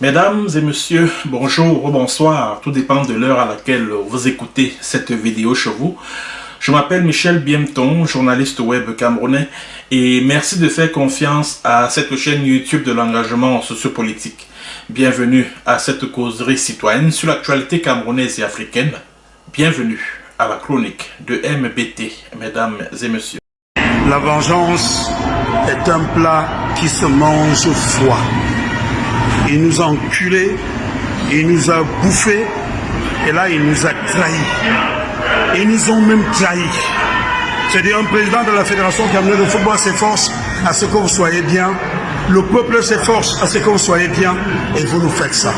Mesdames et messieurs, bonjour ou bonsoir, tout dépend de l'heure à laquelle vous écoutez cette vidéo chez vous. Je m'appelle Michel Biemton, journaliste web camerounais, et merci de faire confiance à cette chaîne YouTube de l'engagement sociopolitique. Bienvenue à cette causerie citoyenne sur l'actualité camerounaise et africaine. Bienvenue à la chronique de MBT, mesdames et messieurs. La vengeance est un plat qui se mange froid. Il nous a enculés, il nous a bouffés, et là il nous a trahis. Ils nous ont même trahis. C'est-à-dire un président de la Fédération camerounaise de football s'efforce à ce que vous soyez bien. Le peuple s'efforce à ce que vous soyez bien, et vous nous faites ça.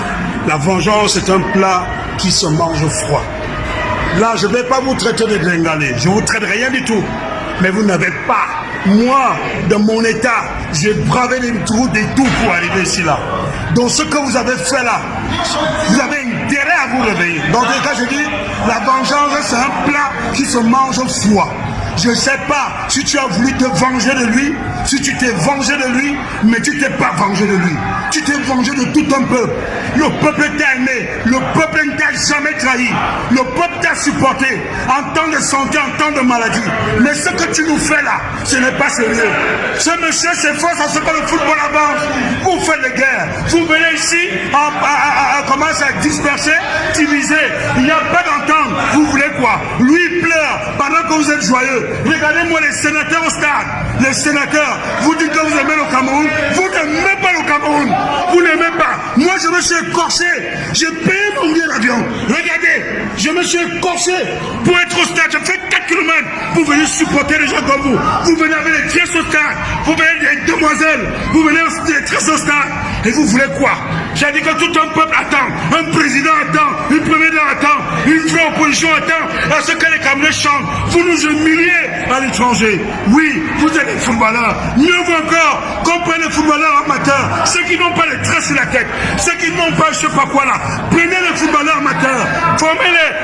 La vengeance est un plat qui se mange froid. Là, je ne vais pas vous traiter de gringalé, je ne vous traite rien du tout. Mais vous n'avez pas. Moi, dans mon état, j'ai bravé les trous des tout pour arriver ici là. Donc ce que vous avez fait là, vous avez intérêt à vous réveiller. Dans tous les cas, je dis, la vengeance, c'est un plat qui se mange froid. Je ne sais pas si tu as voulu te venger de lui, si tu t'es vengé de lui, mais tu t'es pas vengé de lui. Tu t'es vengé de tout un peuple. Le peuple t'a aimé, le peuple ne t'a jamais trahi. Le peuple t'a supporté en temps de santé, en temps de maladie. Mais ce que tu nous fais là, ce n'est pas sérieux. Ce monsieur s'efforce à ce que le football avance. Vous faites des guerres. Vous venez ici, commence à disperser, diviser. Il n'y a pas d'entente. Vous voulez quoi? Lui il pleure pendant que vous êtes joyeux. Regardez-moi les sénateurs au stade. Les sénateurs, vous dites que vous aimez le Cameroun. Vous n'aimez pas le Cameroun. Vous n'aimez pas. Moi, je me suis écorché. J'ai payé mon billet d'avion. Regardez, je me suis écorché pour être au stade. J'ai fait 4 km pour venir supporter les gens comme vous. Vous venez avec les pièces au stade. Vous venez des demoiselles. Vous venez des tresses au stade. Et vous voulez quoi? J'ai dit que tout un peuple attend. Un président attend. Une première dame attend. Une vraie opposition attend. À ce que les Camerounais chantent. Vous nous humiliez à l'étranger. Oui, vous êtes des footballeurs. Mieux vaut encore qu'on prenne les footballeurs amateurs. Ceux qui n'ont pas les tresses sur la tête. Ceux qui n'ont pas je sais pas quoi là. Prenez les footballeurs amateurs. Formez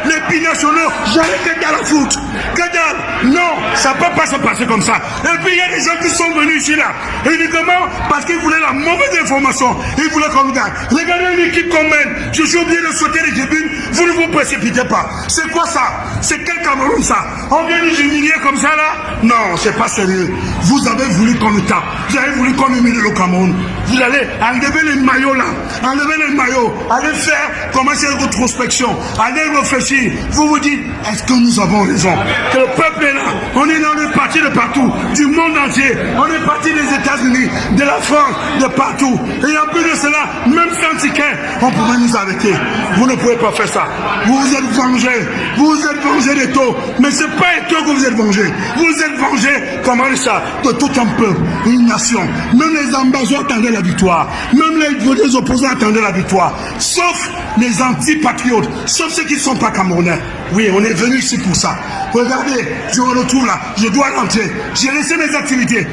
les binationaux. J'allais que dans la foot. Que dalle. Non, ça ne peut pas se passer comme ça. Et puis il y a des gens qui sont venus ici là. Uniquement parce qu'ils voulaient la mauvaise information. Ils voulaient qu'on nous gagne. Regardez une équipe qu'on mène. Je suis obligé de sauter les tribunes. Vous ne vous précipitez pas. C'est quoi ça? C'est quel Cameroun ça? On vient nous humilier comme ça là? Non, c'est pas sérieux. Vous avez voulu qu'on nous tape. Vous avez voulu qu'on humilie le Cameroun. Vous allez enlever les maillots là. Enlever les maillots. Allez faire commencer une rétrospection. Allez réfléchir. Vous vous dites, est-ce que nous avons raison? Que le peuple est là. On est dans les partis de partout. Du monde entier. On est parti des États-Unis, de la France, de partout. Et en plus de cela, même sans ticket, on pourrait nous arrêter. Vous ne pouvez pas faire ça. Vous vous êtes vengés. Vous vous êtes vengés des taux. Mais ce n'est pas les taux que vous êtes vengés. Vous êtes vengés, comment ça, de tout un peuple, une nation. Même les ambassadeurs attendaient la victoire. Même les opposants attendaient la victoire. Sauf les antipatriotes. Sauf ceux qui ne sont pas camerounais. Oui, on est venu ici pour ça. Regardez, je me retrouve là. Je dois rentrer. J'ai laissé mes activités.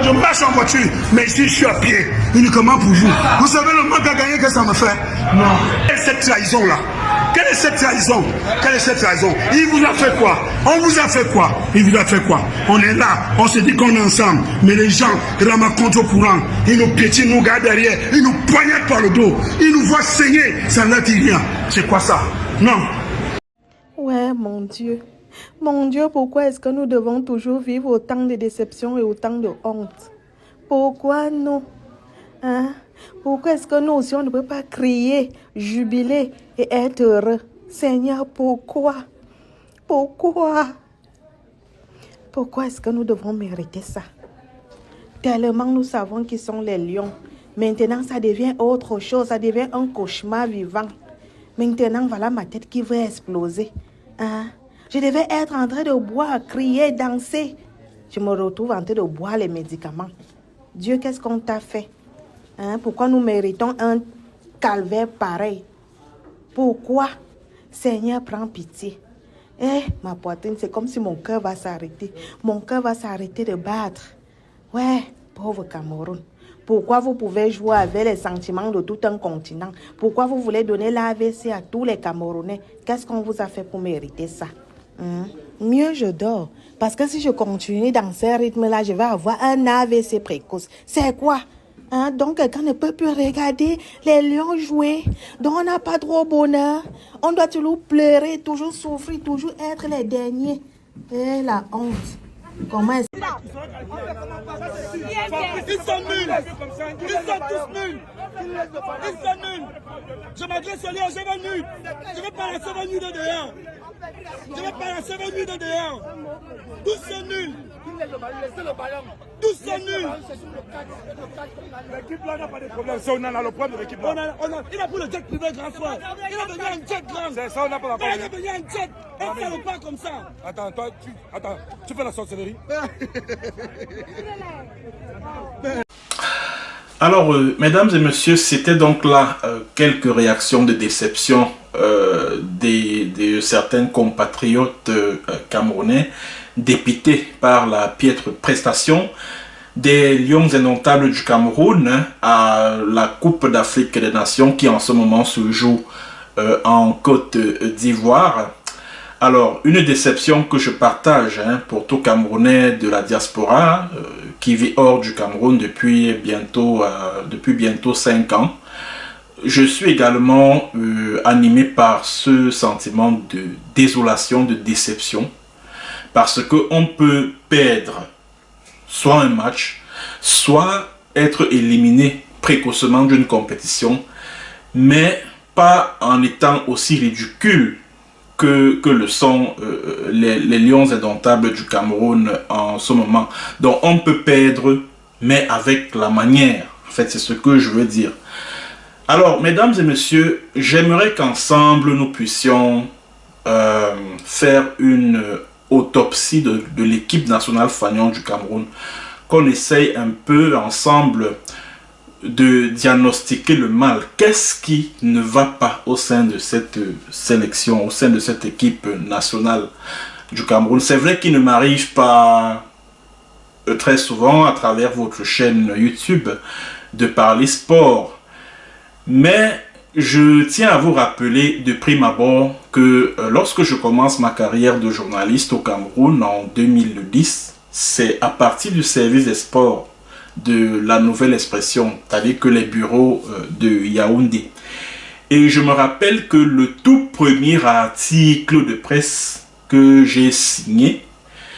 Je marche en voiture. Mais ici, je suis à pied. Uniquement pour vous. Vous savez le manque à gagner que ça me fait? Non. Et cette trahison-là. Quelle est cette trahison? Quelle est cette trahison? Il vous a fait quoi? On vous a fait quoi? Il vous a fait quoi? On est là, on se dit qu'on est ensemble. Mais les gens rament contre au courant. Ils nous piétinent, nous gardent derrière. Ils nous poignardent par le dos. Ils nous voient saigner. Ça ne dit rien. C'est quoi ça? Non. Ouais, mon Dieu. Mon Dieu, pourquoi est-ce que nous devons toujours vivre autant de déceptions et autant de honte? Pourquoi nous? Hein? Pourquoi est-ce que nous aussi on ne peut pas crier, jubiler et être heureux? Seigneur, pourquoi? Pourquoi? Pourquoi est-ce que nous devons mériter ça? Tellement nous savons qu'ils sont les lions. Maintenant, ça devient autre chose. Ça devient un cauchemar vivant. Maintenant, voilà ma tête qui va exploser. Hein? Je devais être en train de boire, crier, danser. Je me retrouve en train de boire les médicaments. Dieu, qu'est-ce qu'on t'a fait? Hein? Pourquoi nous méritons un calvaire pareil? Pourquoi? Seigneur, prends pitié. Eh, ma poitrine, c'est comme si mon cœur va s'arrêter. Mon cœur va s'arrêter de battre. Ouais, pauvre Cameroun. Pourquoi vous pouvez jouer avec les sentiments de tout un continent? Pourquoi vous voulez donner l'AVC à tous les Camerounais? Qu'est-ce qu'on vous a fait pour mériter ça? Mieux je dors. Parce que si je continue dans ce rythme-là, je vais avoir un AVC précoce. C'est quoi? Hein? Donc, quelqu'un ne peut plus regarder les lions jouer. Donc, on n'a pas trop bonheur. On doit toujours pleurer, toujours souffrir, toujours être les derniers. Et la honte. Comment est-ce Ils sont nuls. Ils sont tous nuls. Ils sont nuls. Je m'adresse aux lions, je veux nuls. Je veux pas la sauver nuls de dehors. Je veux pas la sauver nuls de dehors. Tous sont nuls. Tous sont nuls. L'équipe là n'a pas de problème. C'est on a le problème de l'équipe là. Il a pris le jet privé grand frère. Il a venu un jet grand. C'est ça, on n'a pas la Mais il a problème. venu un jet. On ne fait pas comme ça. Attends, toi, tu fais la sorcellerie. Alors, mesdames et messieurs, c'était donc là quelques réactions de déception de certains compatriotes camerounais dépités par la piètre prestation des Lions indomptables du Cameroun à la Coupe d'Afrique des Nations qui en ce moment se joue en Côte d'Ivoire. Alors, une déception que je partage pour tout Camerounais de la diaspora qui vit hors du Cameroun depuis bientôt 5 ans. Je suis également animé par ce sentiment de désolation, de déception, parce qu'on peut perdre soit un match, soit être éliminé précocement d'une compétition, mais pas en étant aussi ridicule que le sont les Lions indomptables du Cameroun en ce moment. Donc on peut perdre, mais avec la manière. En fait, c'est ce que je veux dire. Alors, mesdames et messieurs, j'aimerais qu'ensemble nous puissions faire une autopsie de l'équipe nationale fanion du Cameroun, qu'on essaye un peu ensemble de diagnostiquer le mal. Qu'est-ce qui ne va pas au sein de cette sélection, au sein de cette équipe nationale du Cameroun? C'est vrai qu'il ne m'arrive pas très souvent à travers votre chaîne YouTube de parler sport, mais je tiens à vous rappeler de prime abord que lorsque je commence ma carrière de journaliste au Cameroun en 2010, c'est à partir du service des sports de la Nouvelle Expression, c'est-à-dire que les bureaux de Yaoundé. Et je me rappelle que le tout premier article de presse que j'ai signé,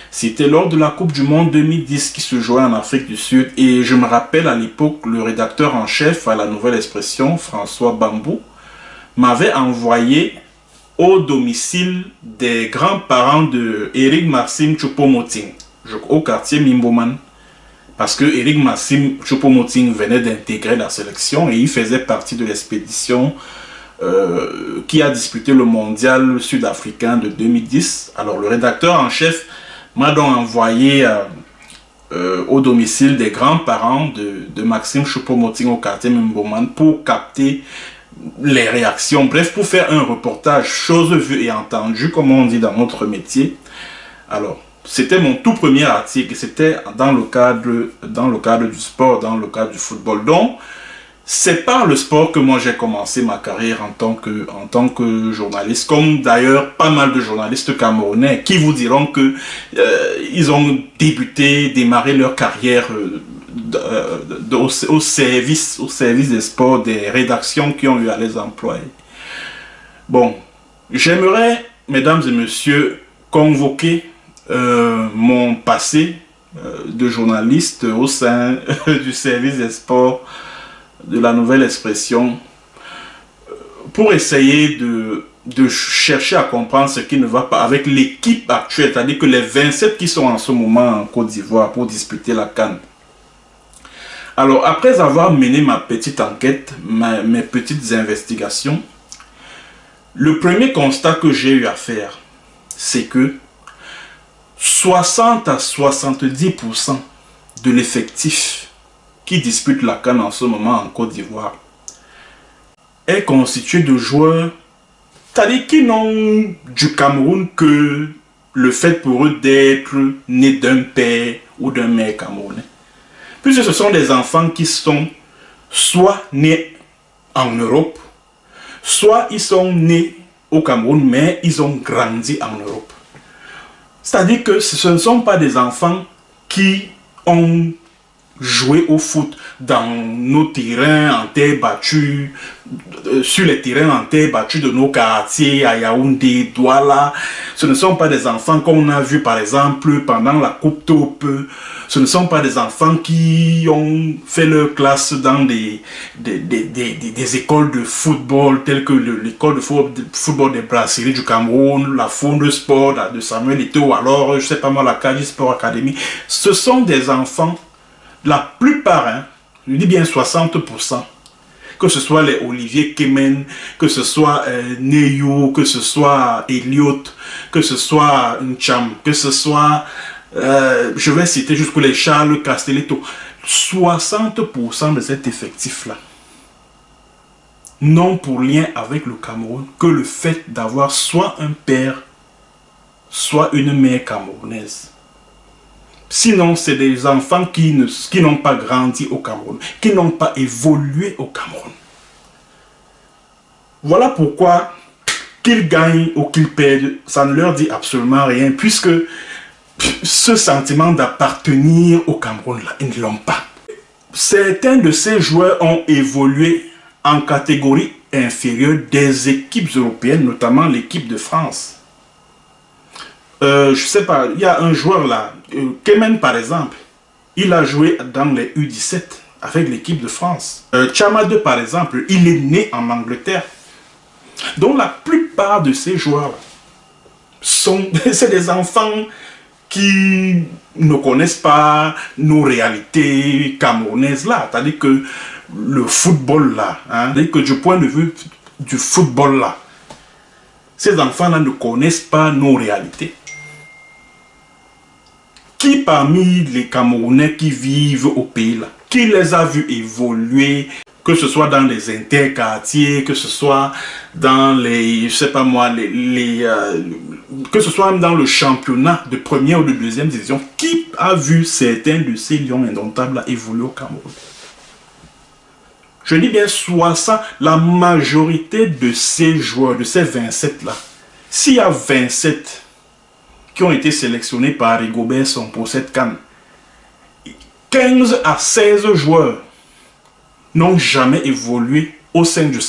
c'était lors de la Coupe du Monde 2010 qui se jouait en Afrique du Sud. Et je me rappelle à l'époque, le rédacteur en chef à la Nouvelle Expression, François Bambou, m'avait envoyé au domicile des grands-parents de Eric Maxime Choupo-Moting, au quartier Mimboman. Parce que Eric Maxime Choupo-Moting venait d'intégrer la sélection et il faisait partie de l'expédition qui a disputé le mondial sud-africain de 2010. Alors le rédacteur en chef m'a donc envoyé au domicile des grands-parents de Maxime Choupo-Moting au quartier Mimboman pour capter les réactions. Bref, pour faire un reportage chose vue et entendue, comme on dit dans notre métier. Alors, c'était mon tout premier article, c'était dans le cadre du sport, dans le cadre du football. Donc, c'est par le sport que moi j'ai commencé ma carrière en tant que journaliste, comme d'ailleurs pas mal de journalistes camerounais qui vous diront que ils ont démarré leur carrière au service des sports, des rédactions qui ont eu à les employer. Bon, j'aimerais, mesdames et messieurs, convoquer mon passé de journaliste au sein du service des sports de la Nouvelle Expression pour essayer de chercher à comprendre ce qui ne va pas avec l'équipe actuelle, c'est-à-dire que les 27 qui sont en ce moment en Côte d'Ivoire pour disputer la CAN. Alors, après avoir mené ma petite enquête, mes petites investigations, le premier constat que j'ai eu à faire, c'est que 60 à 70% de l'effectif qui dispute la CAN en ce moment en Côte d'Ivoire est constitué de joueurs, c'est-à-dire qui n'ont du Cameroun que le fait pour eux d'être nés d'un père ou d'un mère camerounais. Puisque ce sont des enfants qui sont soit nés en Europe, soit ils sont nés au Cameroun, mais ils ont grandi en Europe. C'est-à-dire que ce ne sont pas des enfants qui ont jouer au foot dans nos terrains en terre battue, sur les terrains en terre battue de nos quartiers, à Yaoundé, Douala. Ce ne sont pas des enfants qu'on a vus par exemple pendant la Coupe Taupe. Ce ne sont pas des enfants qui ont fait leur classe dans des écoles de football telles que l'école de football des brasseries du Cameroun, la Fonde Sport de Samuel Eto'o, ou alors, je sais pas moi, la Kaji Sport Academy. Ce sont des enfants, la plupart, hein, je dis bien 60%, que ce soit les Olivier Kemen, que ce soit Neyou, que ce soit Elliot, que ce soit Ncham, que ce soit, je vais citer jusqu'au les Charles Castelletto, 60% de cet effectif-là n'ont pour lien avec le Cameroun que le fait d'avoir soit un père, soit une mère camerounaise. Sinon, c'est des enfants qui n'ont pas grandi au Cameroun, qui n'ont pas évolué au Cameroun. Voilà pourquoi qu'ils gagnent ou qu'ils perdent, ça ne leur dit absolument rien, puisque ce sentiment d'appartenir au Cameroun, là, ils ne l'ont pas. Certains de ces joueurs ont évolué en catégorie inférieure des équipes européennes, notamment l'équipe de France. Je sais pas, il y a un joueur là, Kemen par exemple, il a joué dans les U17 avec l'équipe de France. Chamade par exemple, il est né en Angleterre. Donc la plupart de ces joueurs c'est des enfants qui ne connaissent pas nos réalités camerounaises là. C'est-à-dire que le football là, hein, c'est-à-dire que du point de vue du football là, ces enfants là ne connaissent pas nos réalités. Qui parmi les Camerounais qui vivent au pays là, qui les a vus évoluer, que ce soit dans les interquartiers, que ce soit dans les, je sais pas moi, que ce soit même dans le championnat de première ou de deuxième division, qui a vu certains de ces lions indomptables là évoluer au Cameroun? Je dis bien 60, la majorité de ces joueurs, de ces 27 là, s'il y a 27 qui ont été sélectionnés par Rigobert Song pour cette CAN, 15 à 16 joueurs n'ont jamais évolué au sein du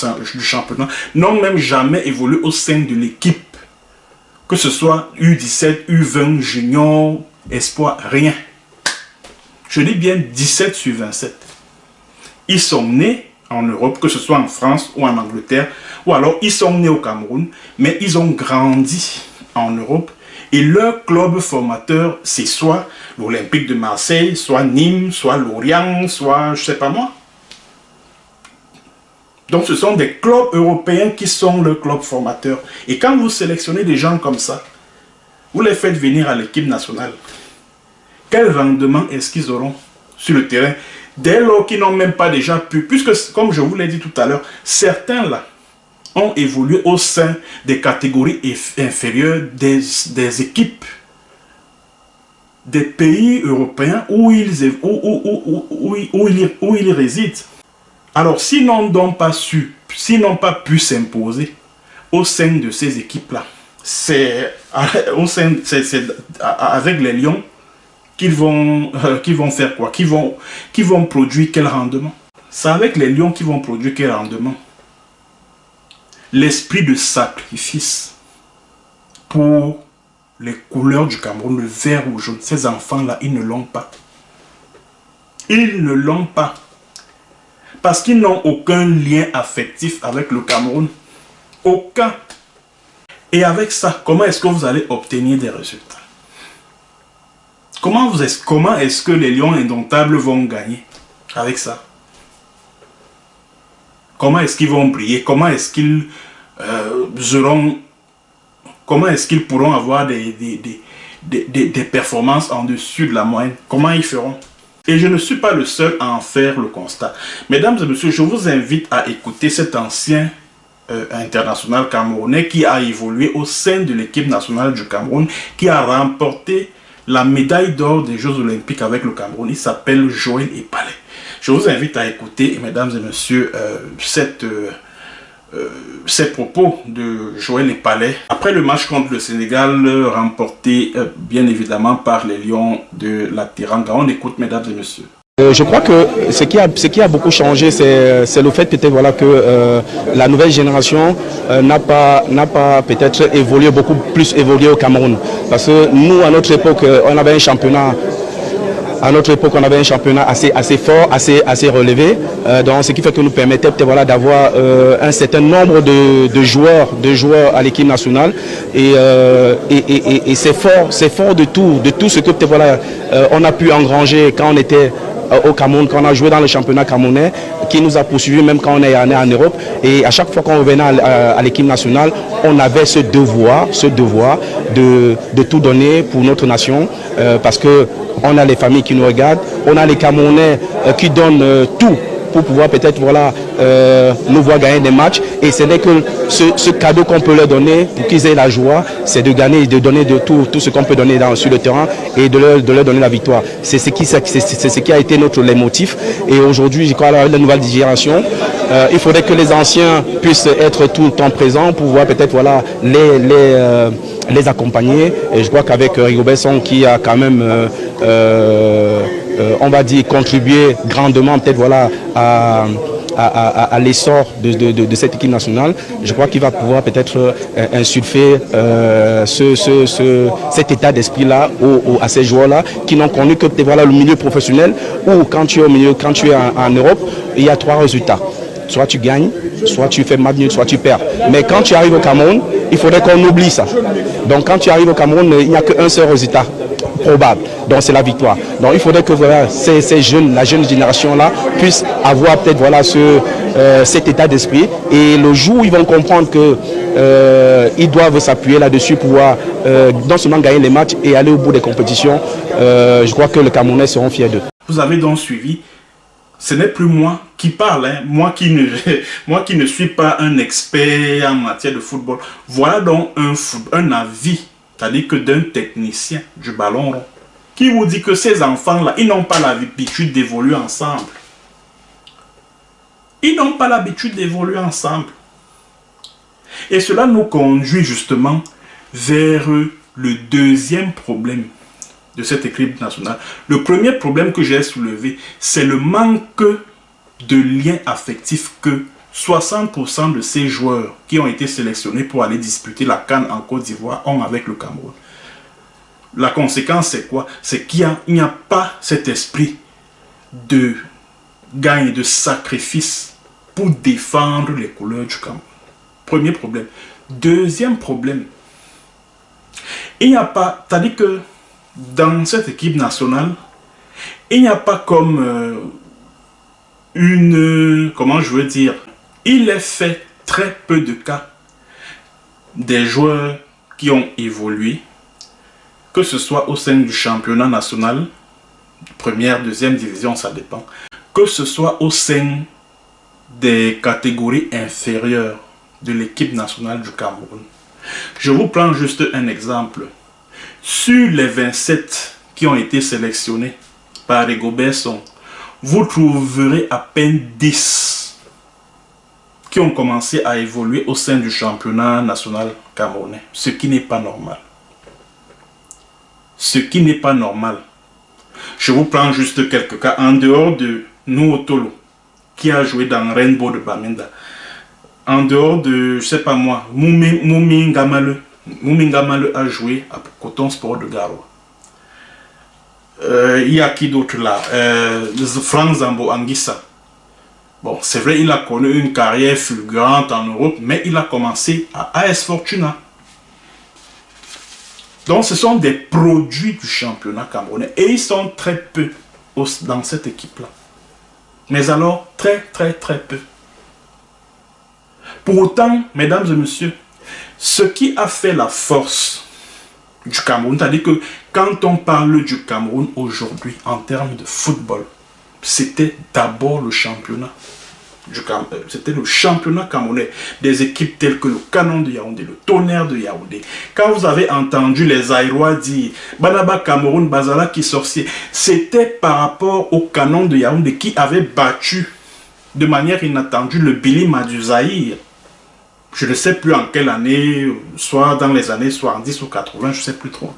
championnat, n'ont même jamais évolué au sein de l'équipe, que ce soit U17, U20, Junior, Espoir, rien. Je dis bien 17 sur 27. Ils sont nés en Europe, que ce soit en France ou en Angleterre, ou alors ils sont nés au Cameroun, mais ils ont grandi en Europe. Et leur club formateur, c'est soit l'Olympique de Marseille, soit Nîmes, soit Lorient, soit je sais pas moi. Donc ce sont des clubs européens qui sont leurs clubs formateurs. Et quand vous sélectionnez des gens comme ça, vous les faites venir à l'équipe nationale, quel rendement est-ce qu'ils auront sur le terrain dès lors qu'ils n'ont même pas déjà pu, puisque comme je vous l'ai dit tout à l'heure, certains là ont évolué au sein des catégories inférieures des équipes des pays européens où ils résident. Alors, s'ils n'ont donc pas su, s'ils n'ont pas pu s'imposer au sein de ces équipes-là, c'est avec les Lions qu'ils vont faire quoi? Qu'ils vont produire quel rendement? C'est avec les Lions qu'ils vont produire quel rendement? L'esprit de sacrifice pour les couleurs du Cameroun, le vert ou jaune, ces enfants-là, ils ne l'ont pas. Ils ne l'ont pas. Parce qu'ils n'ont aucun lien affectif avec le Cameroun. Aucun. Et avec ça, comment est-ce que vous allez obtenir des résultats? Comment est-ce que les Lions indomptables vont gagner avec ça? Comment est-ce qu'ils vont briller? Comment est-ce qu'ils pourront avoir des performances en dessus de la moyenne? Comment ils feront? Et je ne suis pas le seul à en faire le constat. Mesdames et messieurs, je vous invite à écouter cet ancien international camerounais qui a évolué au sein de l'équipe nationale du Cameroun, qui a remporté la médaille d'or des Jeux Olympiques avec le Cameroun. Il s'appelle Joël Epalé. Je vous invite à écouter, mesdames et messieurs, ces propos de Joël Epalé après le match contre le Sénégal remporté bien évidemment par les Lions de la Teranga. On écoute, mesdames et messieurs. Je crois que ce qui a beaucoup changé, c'est le fait peut-être voilà, que la nouvelle génération n'a pas peut-être évolué, beaucoup plus évolué au Cameroun. Parce que nous, à notre époque, on avait un championnat. À notre époque, on avait un championnat assez fort, assez relevé, donc ce qui fait que nous permettait peut-être voilà, d'avoir un certain nombre de joueurs à l'équipe nationale. Et c'est fort de tout ce que peut-être voilà, on a pu engranger quand on était au Cameroun, quand on a joué dans le championnat camerounais, qui nous a poursuivis même quand on est allé en Europe. Et à chaque fois qu'on revenait à l'équipe nationale, on avait ce devoir de tout donner pour notre nation, parce que on a les familles qui nous regardent, on a les Camerounais qui donnent tout pour pouvoir peut-être voilà, nous voir gagner des matchs. Et ce n'est que ce cadeau qu'on peut leur donner pour qu'ils aient la joie, c'est de gagner et de donner de tout ce qu'on peut donner sur le terrain et de leur donner la victoire. C'est ce qui a été notre leitmotiv. Et aujourd'hui, je crois à la nouvelle génération, il faudrait que les anciens puissent être tout le temps présents pour pouvoir peut-être voilà, les accompagner. Et je crois qu'avec Rigobert Song qui a quand même on va dire contribuer grandement peut-être voilà à l'essor de cette équipe nationale, je crois qu'il va pouvoir peut-être insulfer cet état d'esprit-là à ces joueurs-là qui n'ont connu que voilà, le milieu professionnel, où quand tu es en Europe, il y a 3 résultats. Soit tu gagnes, soit tu fais match nul, soit tu perds. Mais quand tu arrives au Cameroun, il faudrait qu'on oublie ça. Donc quand tu arrives au Cameroun, il n'y a qu'un seul résultat probable. Donc c'est la victoire. Donc il faudrait que voilà, ces jeunes, la jeune génération-là, puisse avoir peut-être voilà, cet état d'esprit. Et le jour où ils vont comprendre qu'ils doivent s'appuyer là-dessus pour pouvoir non seulement gagner les matchs et aller au bout des compétitions, je crois que les Camerounais seront fiers d'eux. Vous avez donc suivi. Ce n'est plus moi qui parle, hein. Moi qui ne suis pas un expert en matière de football. Voilà donc un avis, c'est-à-dire que d'un technicien du ballon rond, qui vous dit que ces enfants-là, ils n'ont pas l'habitude d'évoluer ensemble. Ils n'ont pas l'habitude d'évoluer ensemble. Et cela nous conduit justement vers le deuxième problème de cette équipe nationale. Le premier problème que j'ai soulevé, c'est le manque de lien affectif que 60% de ces joueurs qui ont été sélectionnés pour aller disputer la CAN en Côte d'Ivoire ont avec le Cameroun. La conséquence, c'est quoi? C'est qu'il n'y a pas cet esprit de gagne, de sacrifice pour défendre les couleurs du Cameroun. Premier problème. Deuxième problème, il n'y a pas, c'est-à-dire que dans cette équipe nationale, il n'y a pas comme comment je veux dire, il est fait très peu de cas des joueurs qui ont évolué, que ce soit au sein du championnat national, première, deuxième division, ça dépend, que ce soit au sein des catégories inférieures de l'équipe nationale du Cameroun. Je vous prends juste un exemple. Sur les 27 qui ont été sélectionnés par Rigobert Song, vous trouverez à peine 10 qui ont commencé à évoluer au sein du championnat national camerounais. Ce qui n'est pas normal. Ce qui n'est pas normal. Je vous prends juste quelques cas. En dehors de Nuotolo, qui a joué dans Rainbow de Bamenda. En dehors de, je sais pas moi, Moumi Ngamale. Moumi Ngamale a joué à Coton Sport de Garoua. Il y a qui d'autre là? Franck Zambo Anguissa. Bon, c'est vrai, il a connu une carrière fulgurante en Europe, mais il a commencé à AS Fortuna. Donc, ce sont des produits du championnat camerounais. Et ils sont très peu dans cette équipe-là. Mais alors, très peu. Pour autant, mesdames et messieurs, ce qui a fait la force du Cameroun, c'est-à-dire que quand on parle du Cameroun aujourd'hui en termes de football, c'était d'abord le championnat. C'était le championnat camerounais, des équipes telles que le Canon de Yaoundé, le Tonnerre de Yaoundé. Quand vous avez entendu les Aïrois dire Banaba Cameroun, Bazala qui sorcier, c'était par rapport au Canon de Yaoundé qui avait battu de manière inattendue le Bilima du Zaïre. Je ne sais plus en quelle année, soit dans les années 70 ou 80, je ne sais plus trop.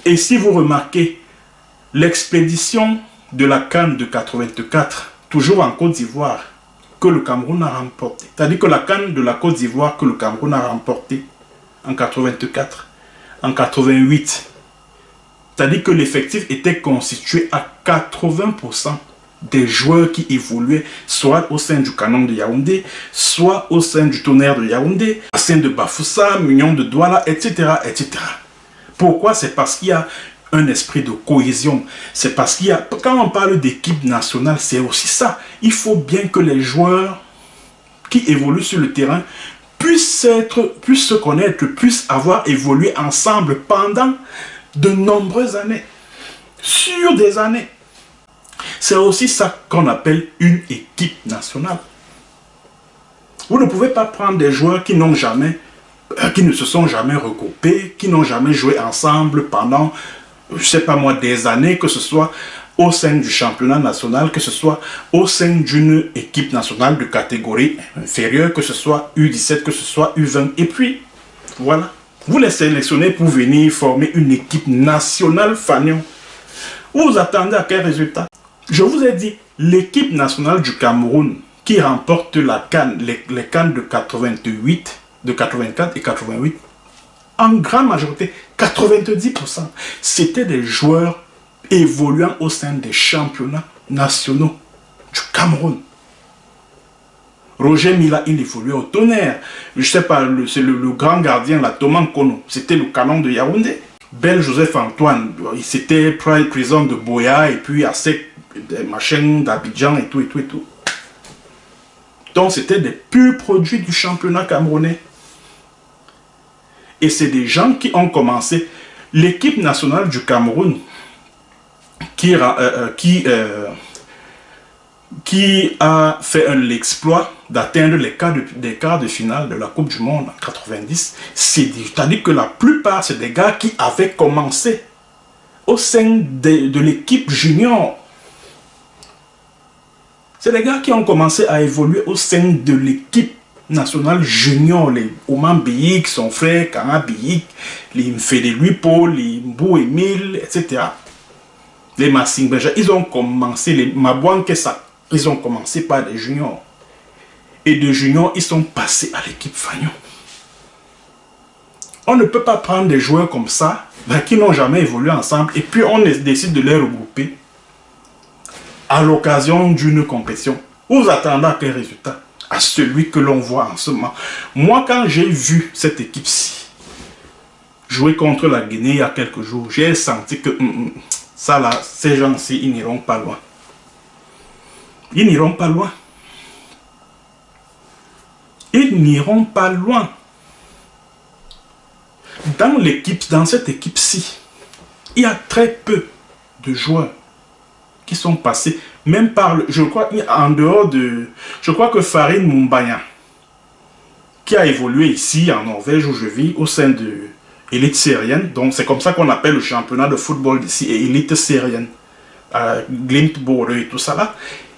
Et si vous remarquez, l'expédition de la CAN de 84, toujours en Côte d'Ivoire, que le Cameroun a remporté. C'est-à-dire que la CAN de la Côte d'Ivoire que le Cameroun a remporté en 84, en 88, c'est-à-dire que l'effectif était constitué à 80% des joueurs qui évoluaient soit au sein du Canon de Yaoundé, soit au sein du Tonnerre de Yaoundé, au sein de Bafoussa, Union de Douala, etc., etc. Pourquoi? C'est parce qu'il y a un esprit de cohésion. C'est parce qu'il y a, quand on parle d'équipe nationale, c'est aussi ça. Il faut bien que les joueurs qui évoluent sur le terrain puissent se connaître, puissent avoir évolué ensemble pendant de nombreuses années, sur des années. C'est aussi ça qu'on appelle une équipe nationale. Vous ne pouvez pas prendre des joueurs qui n'ont jamais, qui ne se sont jamais regroupés, qui n'ont jamais joué ensemble pendant, je ne sais pas moi, des années, que ce soit au sein du championnat national, que ce soit au sein d'une équipe nationale de catégorie inférieure, que ce soit U17, que ce soit U20. Et puis, voilà. Vous les sélectionnez pour venir former une équipe nationale fanion. Vous attendez à quel résultat? Je vous ai dit, l'équipe nationale du Cameroun qui remporte la CAN, les CAN de 88, de 84 et 88, en grande majorité, 90%, c'était des joueurs évoluant au sein des championnats nationaux du Cameroun. Roger Mila, il évoluait au Tonnerre. Je ne sais pas, c'est le grand gardien, la Thomas Kono, c'était le Canon de Yaoundé. Bel Joseph Antoine, c'était prison de Boya et puis ASEC, des machines d'Abidjan et tout, et tout, et tout. Donc c'était des purs produits du championnat camerounais. Et c'est des gens qui ont commencé. L'équipe nationale du Cameroun qui a fait l'exploit d'atteindre les quarts de finale de la Coupe du Monde en 90, c'est-à-dire que la plupart, c'est des gars qui avaient commencé au sein de l'équipe junior. C'est des gars qui ont commencé à évoluer au sein de l'équipe nationale junior, les Oman Biyik, son frère, Kana Biyik, les Mfede Paul, les Mbou Emile, etc. Les Massing Benja, ils ont commencé, les Mabouan Kessa, ils ont commencé par des juniors. Et de juniors, ils sont passés à l'équipe Fagnon. On ne peut pas prendre des joueurs comme ça, qui n'ont jamais évolué ensemble, et puis on décide de les regrouper à l'occasion d'une compétition. Vous attendez à quel résultat? À celui que l'on voit en ce moment. Moi, quand j'ai vu cette équipe-ci jouer contre la Guinée il y a quelques jours, j'ai senti que ça là, ces gens-ci, ils n'iront pas loin. Ils n'iront pas loin. Ils n'iront pas loin. Dans l'équipe, dans cette équipe-ci, il y a très peu de joueurs qui sont passés, même par, je crois, en dehors de, je crois que Farid Mumbanya, qui a évolué ici en Norvège où je vis, au sein de l'élite syrienne, donc c'est comme ça qu'on appelle le championnat de football d'ici, et élite syrienne, Glimt Bore et tout ça là,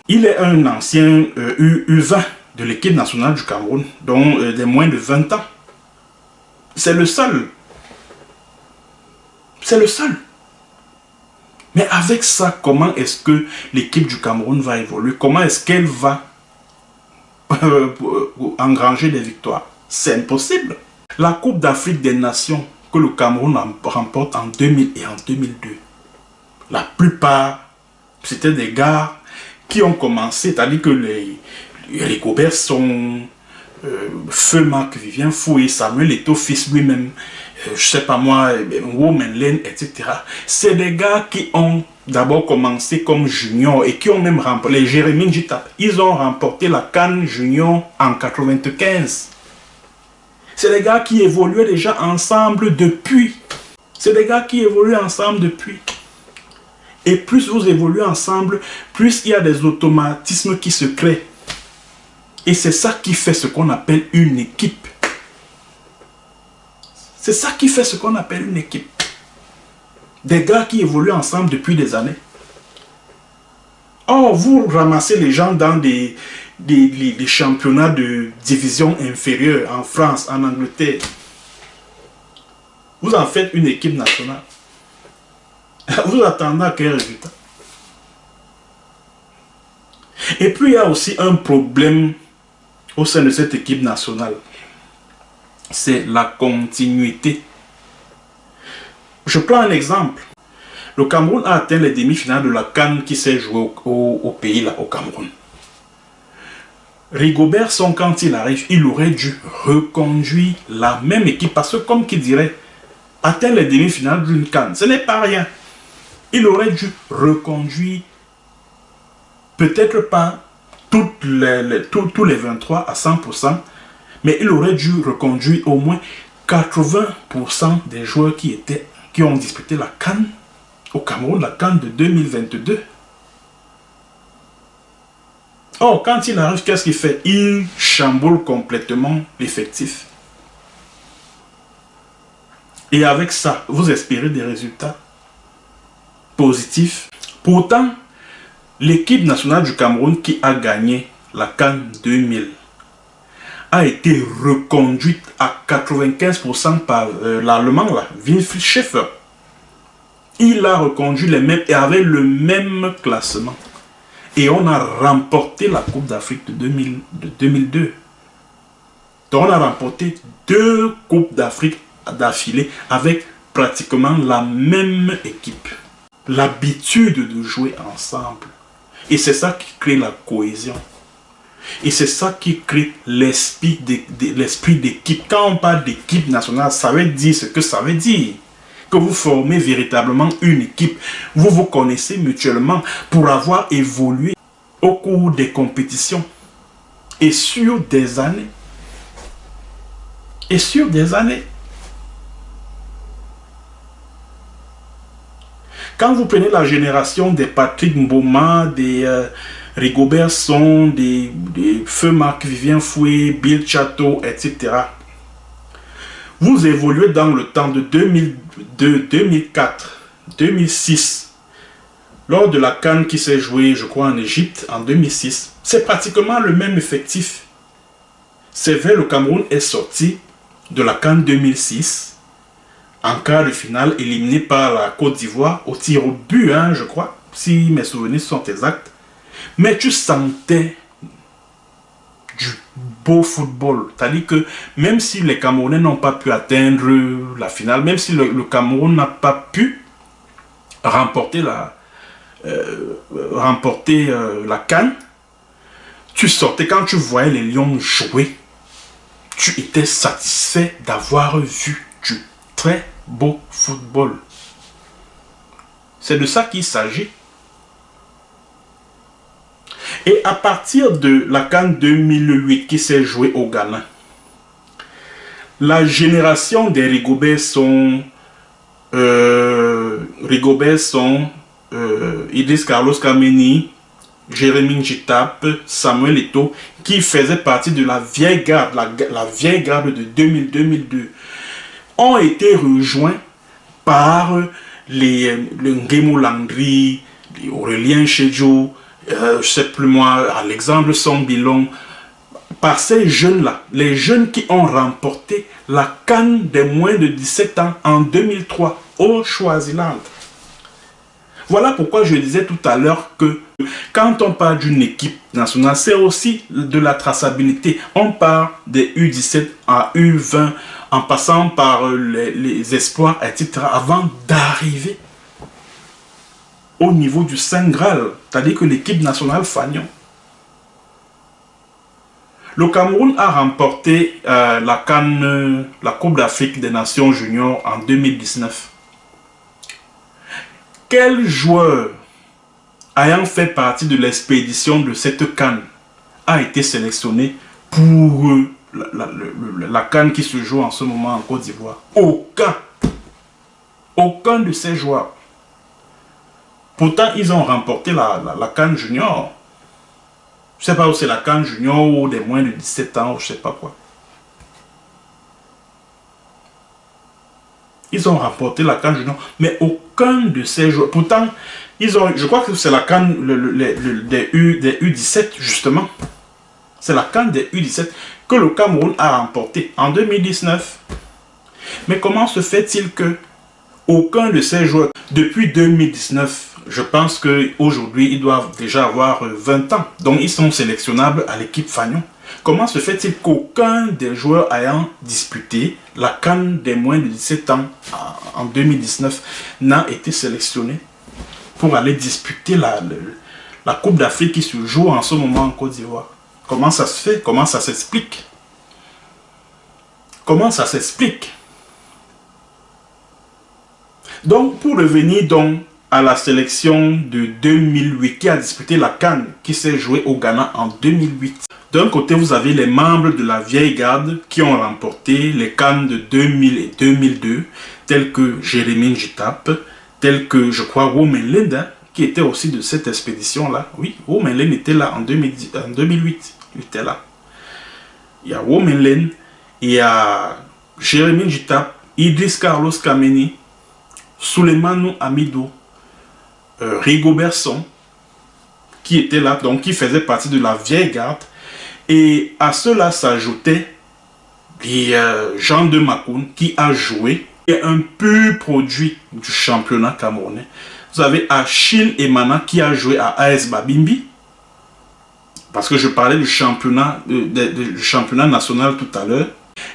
il est un ancien U20 de l'équipe nationale du Cameroun, donc des moins de 20 ans. C'est le seul. C'est le seul. Mais avec ça, comment est-ce que l'équipe du Cameroun va évoluer? Comment est-ce qu'elle va engranger des victoires? C'est impossible. La Coupe d'Afrique des Nations que le Cameroun remporte en 2000 et en 2002, la plupart, c'était des gars qui ont commencé, c'est-à-dire que les Rigobert sont Feu Marc Vivien Foué, Samuel Eto'o fils lui-même, je sais pas moi, Womenlen, etc. C'est des gars qui ont d'abord commencé comme juniors et qui ont même remporté, les Jérémy Njitap, ils ont remporté la CAN Junior en 95. C'est des gars qui évoluaient déjà ensemble depuis. C'est des gars qui évoluent ensemble depuis. Et plus vous évoluez ensemble, plus il y a des automatismes qui se créent. Et c'est ça qui fait ce qu'on appelle une équipe. C'est ça qui fait ce qu'on appelle une équipe. Des gars qui évoluent ensemble depuis des années. Or, vous ramassez les gens dans des championnats de division inférieure en France, en Angleterre. Vous en faites une équipe nationale. Vous attendez à quel résultat? Et puis il y a aussi un problème au sein de cette équipe nationale. C'est la continuité. Je prends un exemple. Le Cameroun a atteint les demi-finales de la CAN qui s'est jouée au pays, là, au Cameroun. Rigobert Song, quand il arrive, il aurait dû reconduire la même équipe. Parce que, comme qui dirait, atteindre les demi-finales d'une CAN, ce n'est pas rien. Il aurait dû reconduire, peut-être pas tous les 23 à 100%, mais il aurait dû reconduire au moins 80% des joueurs qui ont disputé la CAN au Cameroun, la CAN de 2022. Or, quand il arrive, qu'est-ce qu'il fait? Il chamboule complètement l'effectif. Et avec ça, vous espérez des résultats positifs. Pourtant, l'équipe nationale du Cameroun qui a gagné la CAN 2000 a été reconduite à 95% par l'Allemand, Winfried Schäfer. Il a reconduit les mêmes et avait le même classement. Et on a remporté la Coupe d'Afrique de 2002. Donc on a remporté 2 Coupes d'Afrique d'affilée avec pratiquement la même équipe. L'habitude de jouer ensemble. Et c'est ça qui crée la cohésion. Et c'est ça qui crée l'esprit d'équipe. Quand on parle d'équipe nationale, ça veut dire ce que ça veut dire. Que vous formez véritablement une équipe. Vous vous connaissez mutuellement pour avoir évolué au cours des compétitions. Et sur des années. Et sur des années. Quand vous prenez la génération des Patrick Mboma, des Rigobert Song, des Feu Marc-Vivien Foué, Bill Chateau, etc. Vous évoluez dans le temps de 2002, 2004, 2006, lors de la CAN qui s'est jouée, je crois, en Égypte, en 2006. C'est pratiquement le même effectif. C'est vrai, le Cameroun est sorti de la CAN 2006, en quart de finale, éliminé par la Côte d'Ivoire, au tir au but, hein, je crois, si mes souvenirs sont exacts. Mais tu sentais du beau football. C'est-à-dire que même si les Camerounais n'ont pas pu atteindre la finale, même si le Cameroun n'a pas pu remporter la CAN, tu sortais, quand tu voyais les Lions jouer, tu étais satisfait d'avoir vu du très beau football. C'est de ça qu'il s'agit. Et à partir de la CAN 2008 qui s'est jouée au Ghana, la génération des Rigobert Song, Idriss Carlos Kameni, Jérémy Njitap, Samuel Eto'o, qui faisaient partie de la vieille garde, la vieille garde de 2000-2002, ont été rejoints par les Nguemo Landry, les Aurélien Chedjo, je ne sais plus moi, Alexandre Sombilon, par ces jeunes-là, les jeunes qui ont remporté la CAN des moins de 17 ans en 2003 au Swaziland. Voilà pourquoi je disais tout à l'heure que quand on parle d'une équipe nationale, c'est aussi de la traçabilité. On parle des U17 à U20, en passant par les espoirs, etc., avant d'arriver au niveau du Saint Graal, c'est-à-dire que l'équipe nationale Fagnon. Le Cameroun a remporté la CAN, la Coupe d'Afrique des Nations Juniors en 2019. Quel joueur ayant fait partie de l'expédition de cette CAN a été sélectionné pour la CAN qui se joue en ce moment en Côte d'Ivoire? Aucun. Aucun de ces joueurs. Pourtant, ils ont remporté la CAN Junior. Je ne sais pas où c'est la CAN Junior ou des moins de 17 ans ou je ne sais pas quoi. Ils ont remporté la CAN Junior, mais aucun de ces joueurs. Pourtant, ils ont, je crois que c'est la CAN des U17, justement. C'est la CAN des U17 que le Cameroun a remporté en 2019. Mais comment se fait-il que aucun de ces joueurs, depuis 2019, je pense qu'aujourd'hui, ils doivent déjà avoir 20 ans. Donc, ils sont sélectionnables à l'équipe Fagnon. Comment se fait-il qu'aucun des joueurs ayant disputé la CAN des moins de 17 ans en 2019 n'a été sélectionné pour aller disputer la Coupe d'Afrique qui se joue en ce moment en Côte d'Ivoire? Comment ça se fait? Comment ça s'explique? Comment ça s'explique? Donc, pour revenir donc à la sélection de 2008 qui a disputé la CAN qui s'est jouée au Ghana en 2008. D'un côté, vous avez les membres de la vieille garde qui ont remporté les CAN de 2000 et 2002, tels que Jérémy Njitap, tels que, je crois, Women Lenda, qui était aussi de cette expédition-là. Oui, Women Lenda était là en 2008. Il était là. Il y a Women Lenda, il y a Jérémy Njitap, Idriss Carlos Kameni, Souleymane Amidou, Rigobert Song, qui était là, donc qui faisait partie de la vieille garde. Et à cela s'ajoutait Jean de Makoun qui a joué, et un pur produit du championnat camerounais. Vous avez Achille Emana qui a joué à AS Babimbi, parce que je parlais du championnat, du championnat national tout à l'heure.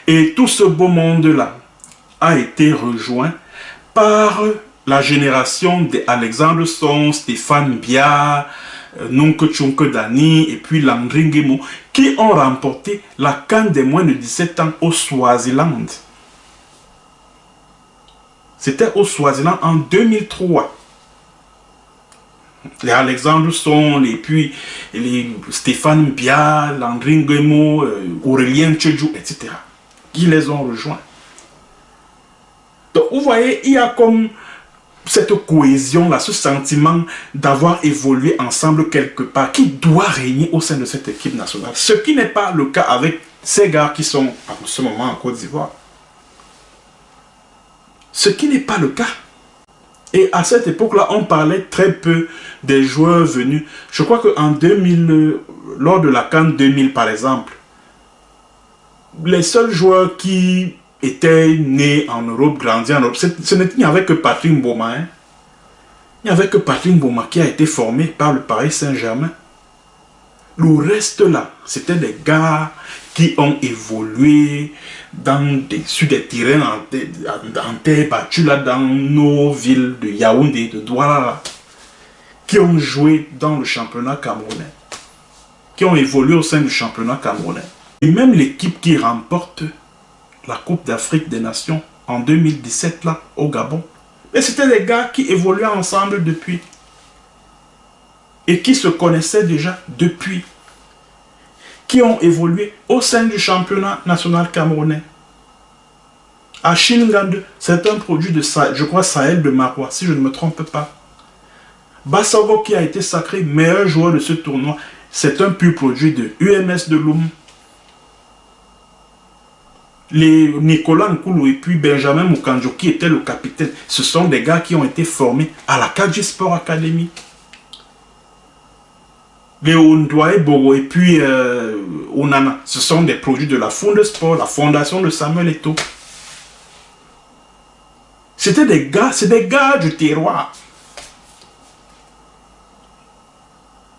Et tout ce beau monde-là a été rejoint par la génération d'Alexandre Song, Stéphane Biard, Nonke Tchonke Dani et puis Landringemo qui ont remporté la CAN des moins de 17 ans au Swaziland. C'était au Swaziland en 2003. Les Alexandre Song et puis les Stéphane Biard, Landringemo, Aurélien Tchedjou, etc. qui les ont rejoints. Donc vous voyez, il y a comme cette cohésion-là, ce sentiment d'avoir évolué ensemble quelque part, qui doit régner au sein de cette équipe nationale. Ce qui n'est pas le cas avec ces gars qui sont en ce moment en Côte d'Ivoire. Ce qui n'est pas le cas. Et à cette époque-là, on parlait très peu des joueurs venus. Je crois qu'en 2000, lors de la CAN 2000 par exemple, les seuls joueurs qui était né en Europe, grandi en Europe. Il n'y avait que Patrick Mboma. Hein? Il n'y avait que Patrick Mboma qui a été formé par le Paris Saint-Germain. Le reste là, c'était des gars qui ont évolué sur des terrains en terre battue là, dans nos villes de Yaoundé, de Douala, qui ont joué dans le championnat camerounais, qui ont évolué au sein du championnat camerounais. Et même l'équipe qui remporte la Coupe d'Afrique des Nations en 2017 là, au Gabon. Mais c'était des gars qui évoluaient ensemble depuis. Et qui se connaissaient déjà depuis. Qui ont évolué au sein du championnat national camerounais. Achille Ngande, c'est un produit de, je crois, Sahel de Marois, si je ne me trompe pas. Bassago qui a été sacré meilleur joueur de ce tournoi, c'est un pur produit de UMS de Loum. Les Nicolas Nkoulou et puis Benjamin Moukanjo qui était le capitaine, ce sont des gars qui ont été formés à la Kadji Sport Academy. Les Ondouaé Boro et puis Onana, ce sont des produits de la Fonde Sport, la fondation de Samuel Eto'o. C'était des gars, c'est des gars du terroir.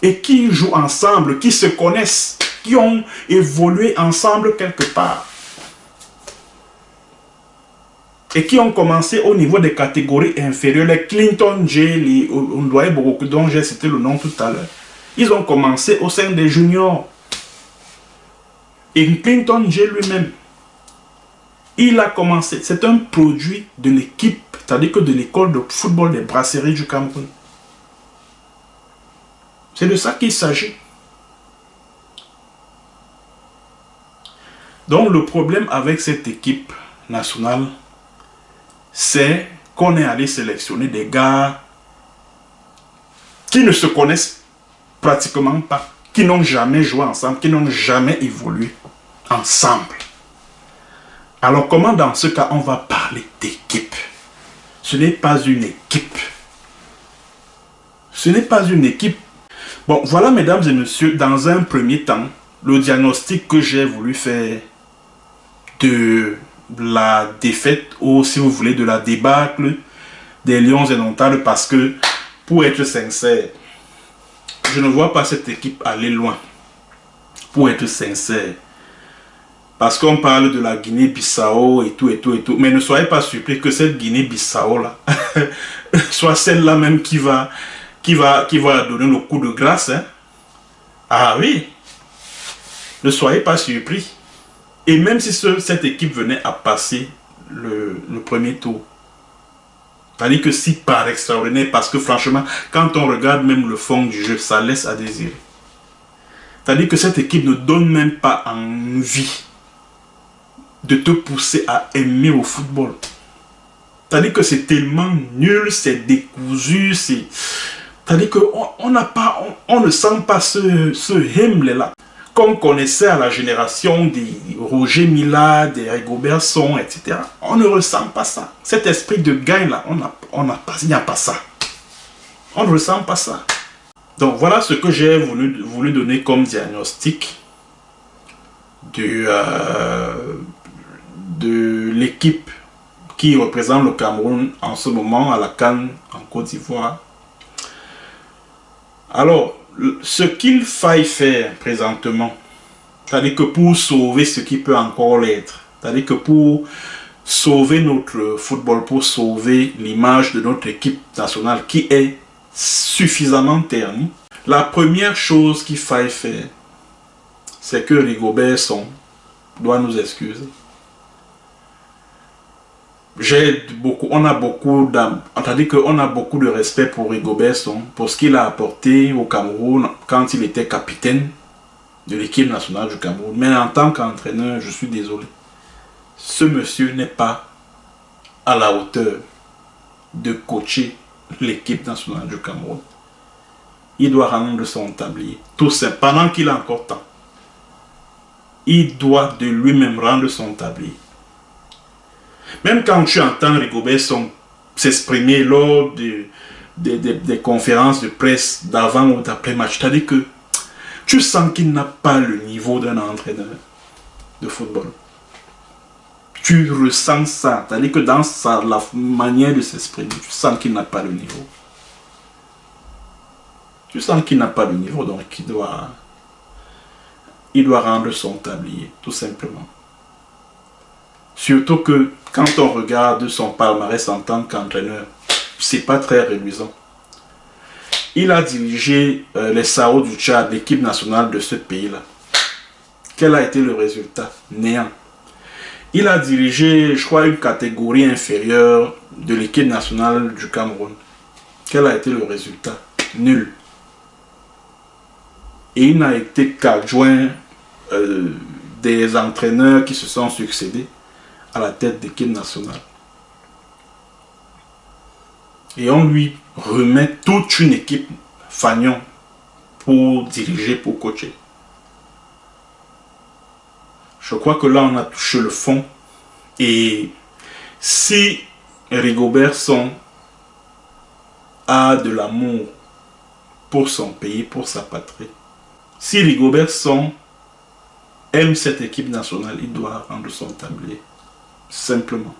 Et qui jouent ensemble, qui se connaissent, qui ont évolué ensemble quelque part. Et qui ont commencé au niveau des catégories inférieures, les Clinton J, les Ondouaé Boro, dont j'ai cité le nom tout à l'heure. Ils ont commencé au sein des juniors. Et Clinton J lui-même, il a commencé, c'est un produit de l'équipe, c'est-à-dire que de l'école de football des brasseries du Cameroun. C'est de ça qu'il s'agit. Donc le problème avec cette équipe nationale, c'est qu'on est allé sélectionner des gars qui ne se connaissent pratiquement pas, qui n'ont jamais joué ensemble, qui n'ont jamais évolué ensemble. Alors comment dans ce cas on va parler d'équipe? Ce n'est pas une équipe. Ce n'est pas une équipe. Bon, voilà mesdames et messieurs, dans un premier temps, le diagnostic que j'ai voulu faire de la défaite ou si vous voulez de la débâcle des Lions indomptables, parce que pour être sincère, je ne vois pas cette équipe aller loin. Pour être sincère. Parce qu'on parle de la Guinée-Bissau et tout. Mais ne soyez pas surpris que cette Guinée-Bissau là soit celle-là même qui va donner le coup de grâce. Hein. Ah oui. Ne soyez pas surpris. Et même si cette équipe venait à passer le premier tour. C'est-à-dire que si par extraordinaire, parce que franchement, quand on regarde même le fond du jeu, ça laisse à désirer. C'est-à-dire que cette équipe ne donne même pas envie de te pousser à aimer au football. C'est-à-dire que c'est tellement nul, c'est décousu, c'est-à-dire qu'on ne sent pas ce Himmler-là. Qu'on connaissait à la génération des Roger Mila, des Rigobert Song, etc. On ne ressent pas ça. Cet esprit de gain-là, il n'y a pas ça. On ne ressent pas ça. Donc voilà ce que j'ai voulu donner comme diagnostic de l'équipe qui représente le Cameroun en ce moment à la CAN en Côte d'Ivoire. Alors, ce qu'il faille faire présentement, c'est-à-dire que pour sauver ce qui peut encore l'être, c'est-à-dire que pour sauver notre football, pour sauver l'image de notre équipe nationale qui est suffisamment ternie, la première chose qu'il faille faire, c'est que Rigobert Song doit nous excuser. On a beaucoup de respect pour Rigobert Song, pour ce qu'il a apporté au Cameroun quand il était capitaine de l'équipe nationale du Cameroun. Mais en tant qu'entraîneur, je suis désolé. Ce monsieur n'est pas à la hauteur de coacher l'équipe nationale du Cameroun. Il doit rendre son tablier. Tout ça, pendant qu'il a encore temps. Il doit de lui-même rendre son tablier. Même quand tu entends Rigobert Song s'exprimer lors des conférences de presse d'avant ou d'après match, c'est-à-dire que tu sens qu'il n'a pas le niveau d'un entraîneur de football. Tu ressens ça, c'est-à-dire que dans la manière de s'exprimer, tu sens qu'il n'a pas le niveau. Tu sens qu'il n'a pas le niveau, donc il doit rendre son tablier, tout simplement. Surtout que quand on regarde son palmarès en tant qu'entraîneur, c'est pas très reluisant. Il a dirigé les Sao du Tchad, l'équipe nationale de ce pays-là. Quel a été le résultat? Néant. Il a dirigé, je crois, une catégorie inférieure de l'équipe nationale du Cameroun. Quel a été le résultat? Nul. Et il n'a été qu'adjoint des entraîneurs qui se sont succédés à la tête d'équipe nationale. Et on lui remet toute une équipe fagnon pour diriger, pour coacher. Je crois que là on a touché le fond. Et si Rigobert Song a de l'amour pour son pays, pour sa patrie, si Rigobert Song aime cette équipe nationale, il doit rendre son tablier. Simplement.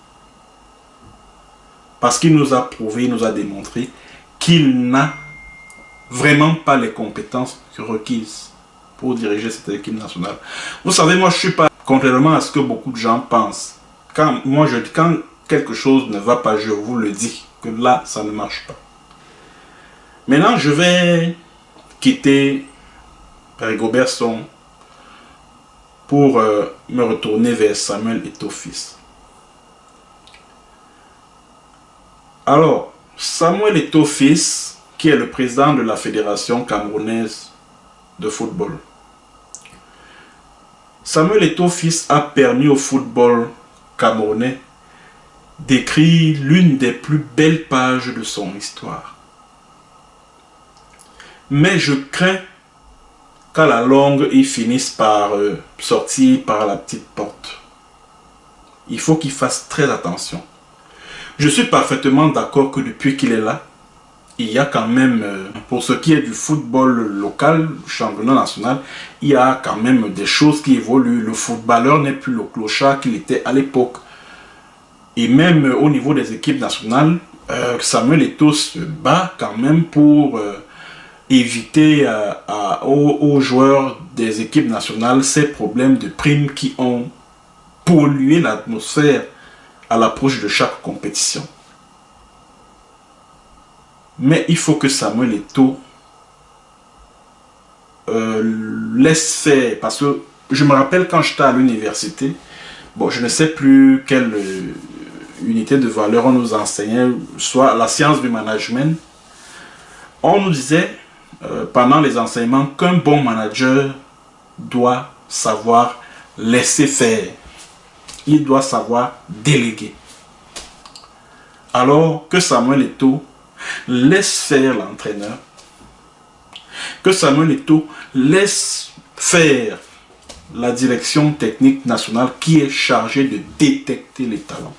Parce qu'il nous a prouvé, il nous a démontré qu'il n'a vraiment pas les compétences requises pour diriger cette équipe nationale. Vous savez, moi je ne suis pas, contrairement à ce que beaucoup de gens pensent, quand quelque chose ne va pas, je vous le dis, que là ça ne marche pas. Maintenant je vais quitter Rigobert Song pour me retourner vers Samuel Eto'o-Fils. Alors, Samuel Eto'o-Fils, qui est le président de la Fédération camerounaise de football. Samuel Eto'o-Fils a permis au football camerounais d'écrire l'une des plus belles pages de son histoire. Mais je crains qu'à la longue, il finisse par sortir par la petite porte. Il faut qu'il fasse très attention. Je suis parfaitement d'accord que depuis qu'il est là, il y a quand même, pour ce qui est du football local, du championnat national, il y a quand même des choses qui évoluent. Le footballeur n'est plus le clochard qu'il était à l'époque. Et même au niveau des équipes nationales, Samuel Eto'o se bat quand même pour éviter aux joueurs des équipes nationales ces problèmes de primes qui ont pollué l'atmosphère à l'approche de chaque compétition. Mais il faut que Samuel Eto'o laisse faire, parce que je me rappelle quand j'étais à l'université, bon, je ne sais plus quelle unité de valeur on nous enseignait, soit la science du management, on nous disait pendant les enseignements qu'un bon manager doit savoir laisser faire, il doit savoir déléguer. Alors que Samuel Eto'o laisse faire l'entraîneur, que Samuel Eto'o laisse faire la direction technique nationale qui est chargée de détecter les talents.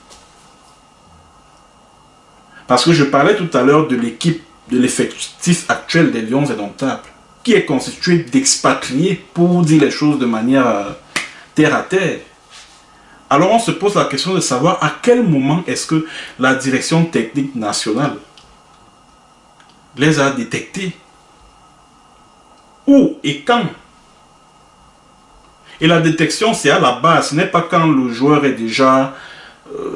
Parce que je parlais tout à l'heure de l'équipe, de l'effectif actuel des Lions Indomptables, qui est constitué d'expatriés, pour dire les choses de manière terre à terre. Alors on se pose la question de savoir à quel moment est-ce que la direction technique nationale les a détectés. Où et quand? Et la détection, c'est à la base. Ce n'est pas quand le joueur est déjà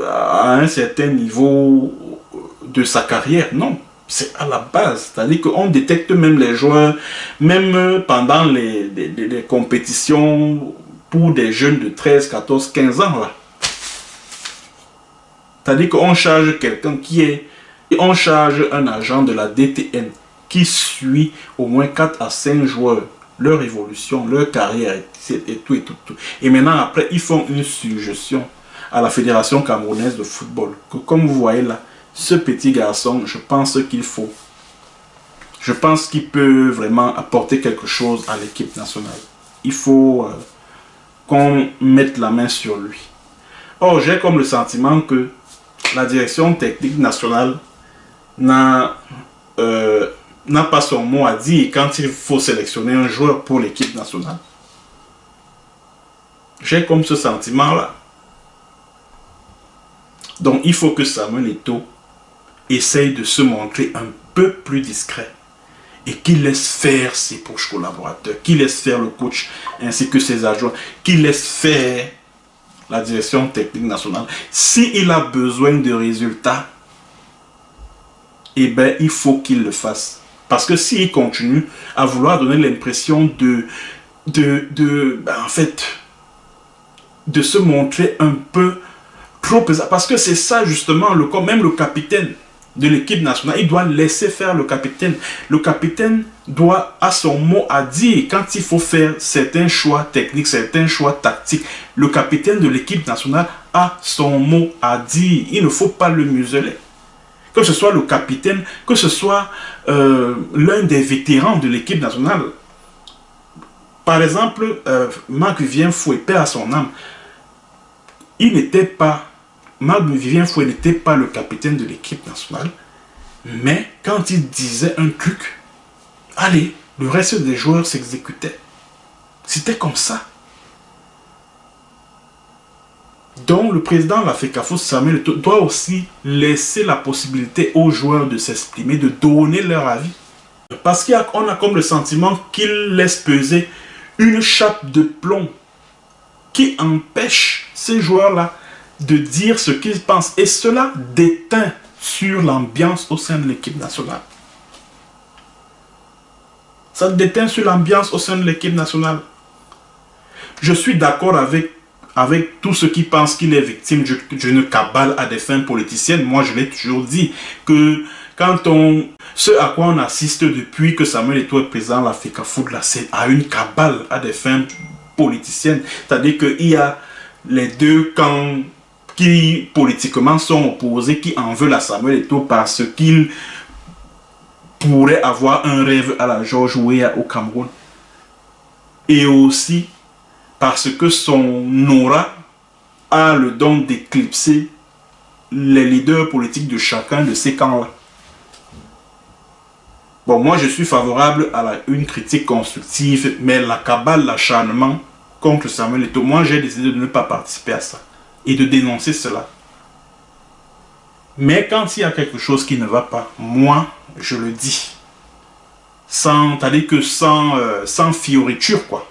à un certain niveau de sa carrière. Non, c'est à la base. C'est-à-dire qu'on détecte même les joueurs, même pendant les compétitions pour des jeunes de 13, 14, 15 ans. Là. C'est-à-dire qu'on charge quelqu'un qui est... On charge un agent de la DTN qui suit au moins 4 à 5 joueurs, leur évolution, leur carrière et tout et tout. Et maintenant, après, ils font une suggestion à la Fédération camerounaise de football. Que, comme vous voyez là, ce petit garçon, je pense qu'il faut. Je pense qu'il peut vraiment apporter quelque chose à l'équipe nationale. Il faut qu'on mette la main sur lui. Or, j'ai comme le sentiment que la direction technique nationale n'a pas son mot à dire quand il faut sélectionner un joueur pour l'équipe nationale. J'ai comme ce sentiment-là. Donc, il faut que Samuel Eto'o essaye de se montrer un peu plus discret et qu'il laisse faire ses proches collaborateurs, qu'il laisse faire le coach ainsi que ses adjoints, qu'il laisse faire la direction technique nationale. S'il a besoin de résultats, eh bien, il faut qu'il le fasse. Parce que s'il continue à vouloir donner l'impression en fait, de se montrer un peu trop pesant, parce que c'est ça justement, même le capitaine de l'équipe nationale, il doit laisser faire le capitaine. Le capitaine doit avoir son mot à dire quand il faut faire certains choix techniques, certains choix tactiques. Le capitaine de l'équipe nationale a son mot à dire. Il ne faut pas le museler. Que ce soit le capitaine, que ce soit l'un des vétérans de l'équipe nationale. Par exemple, Marc-Vivien Foué, paix à son âme, Marc-Vivien Foué n'était pas le capitaine de l'équipe nationale, mais quand il disait un truc, allez, le reste des joueurs s'exécutaient. C'était comme ça. Donc, le président de la FECAFOOT, Samuel Eto'o, doit aussi laisser la possibilité aux joueurs de s'exprimer, de donner leur avis. Parce qu'on a comme le sentiment qu'il laisse peser une chape de plomb qui empêche ces joueurs-là de dire ce qu'ils pensent. Et cela déteint sur l'ambiance au sein de l'équipe nationale. Ça déteint sur l'ambiance au sein de l'équipe nationale. Je suis d'accord avec tous ceux qui pensent qu'il est victime d'une cabale à des fins politiciennes. Moi, je l'ai toujours dit que ce à quoi on assiste depuis que Samuel Eto'o est président de la FECAFOOT, c'est à une cabale à des fins politiciennes. C'est-à-dire qu'il y a les deux camps qui politiquement sont opposés, qui en veulent à Samuel Eto'o parce qu'il pourrait avoir un rêve à la George Weah au Cameroun. Et aussi parce que son aura a le don d'éclipser les leaders politiques de chacun de ces camps-là. Bon, moi je suis favorable à une critique constructive, mais la cabale, l'acharnement contre Samuel Eto'o, moi j'ai décidé de ne pas participer à ça et de dénoncer cela. Mais quand il y a quelque chose qui ne va pas, moi, je le dis. Sans fioriture, quoi.